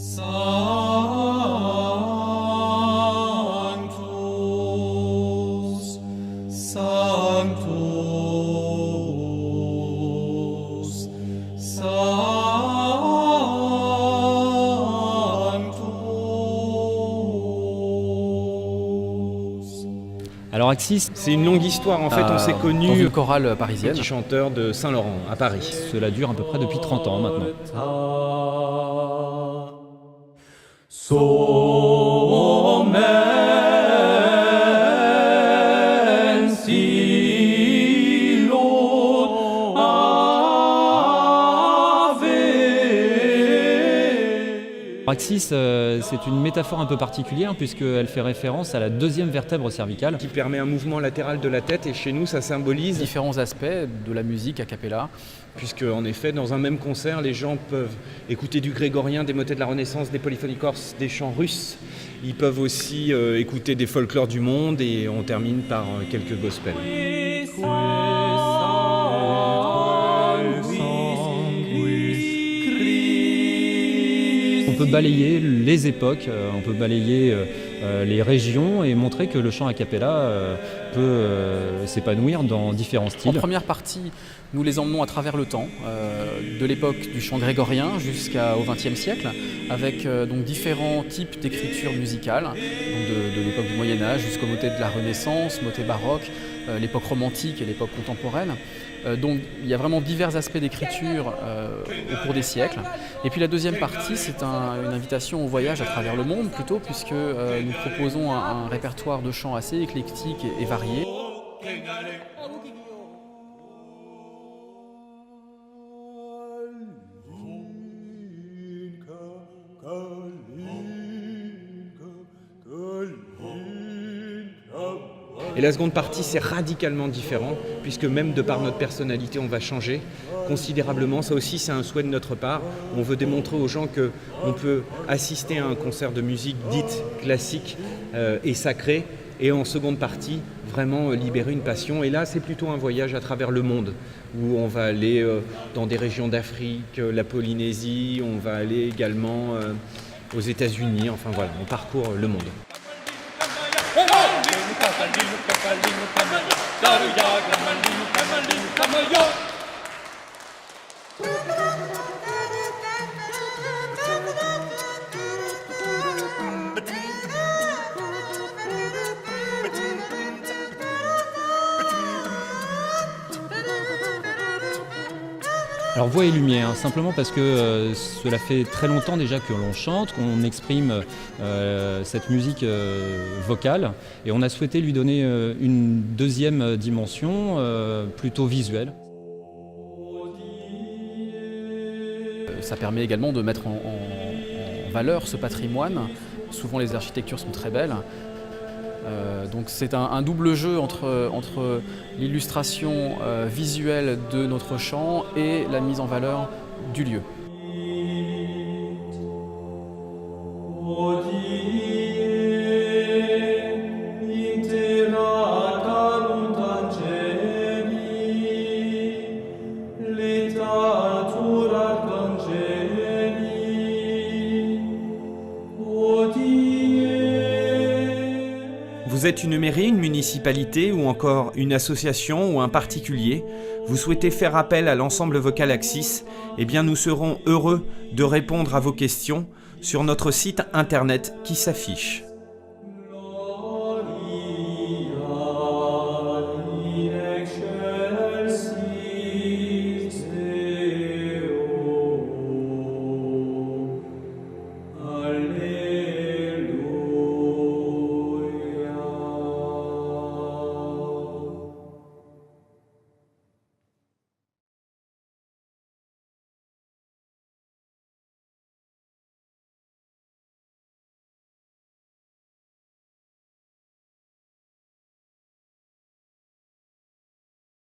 Sanctus, Sanctus, Sanctus. Alors Axis, c'est une longue histoire. En fait, on s'est dans connus une chorale parisienne. petit chanteur de Saint-Laurent, à Paris. Cela dure à peu près depuis 30 ans maintenant. Axis, c'est une métaphore un peu particulière puisqu'elle fait référence à la deuxième vertèbre cervicale. Qui permet un mouvement latéral de la tête et chez nous ça symbolise, Différents aspects de la musique a cappella. puisque en effet dans un même concert les gens peuvent écouter du grégorien, des motets de la Renaissance, des polyphonies corses, des chants russes. Ils peuvent aussi écouter des folklores du monde et on termine par quelques gospels. On peut balayer les époques, on peut balayer les régions et montrer que le chant a cappella peut s'épanouir dans différents styles. En première partie, nous les emmenons à travers le temps, de l'époque du chant grégorien jusqu'au XXe siècle, avec donc différents types d'écriture musicale, donc de l'époque du Moyen-Âge jusqu'au motet de la Renaissance, motet baroque, l'époque romantique et l'époque contemporaine. Donc il y a vraiment divers aspects d'écriture au cours des siècles. Et puis la deuxième partie, c'est une invitation au voyage à travers le monde plutôt, puisque nous proposons un répertoire de chants assez éclectique et varié. Et la seconde partie, c'est radicalement différent, puisque même de par notre personnalité, on va changer considérablement. Ça aussi, c'est un souhait de notre part. On veut démontrer aux gens qu'on peut assister à un concert de musique dite classique et sacrée, et en seconde partie, vraiment libérer une passion. Et là, c'est plutôt un voyage à travers le monde, où on va aller dans des régions d'Afrique, la Polynésie, on va aller également aux États-Unis. Enfin voilà, on parcourt le monde. Alors voix et lumière, simplement parce que cela fait très longtemps déjà que l'on chante, qu'on exprime cette musique vocale, et on a souhaité lui donner une deuxième dimension plutôt visuelle. Ça permet également de mettre en valeur ce patrimoine. Souvent les architectures sont très belles. Donc c'est un double jeu entre l'illustration visuelle de notre chant et la mise en valeur du lieu. Vous êtes une mairie, une municipalité ou encore une association ou un particulier, vous souhaitez faire appel à l'ensemble vocal Axis, eh bien nous serons heureux de répondre à vos questions sur notre site internet qui s'affiche.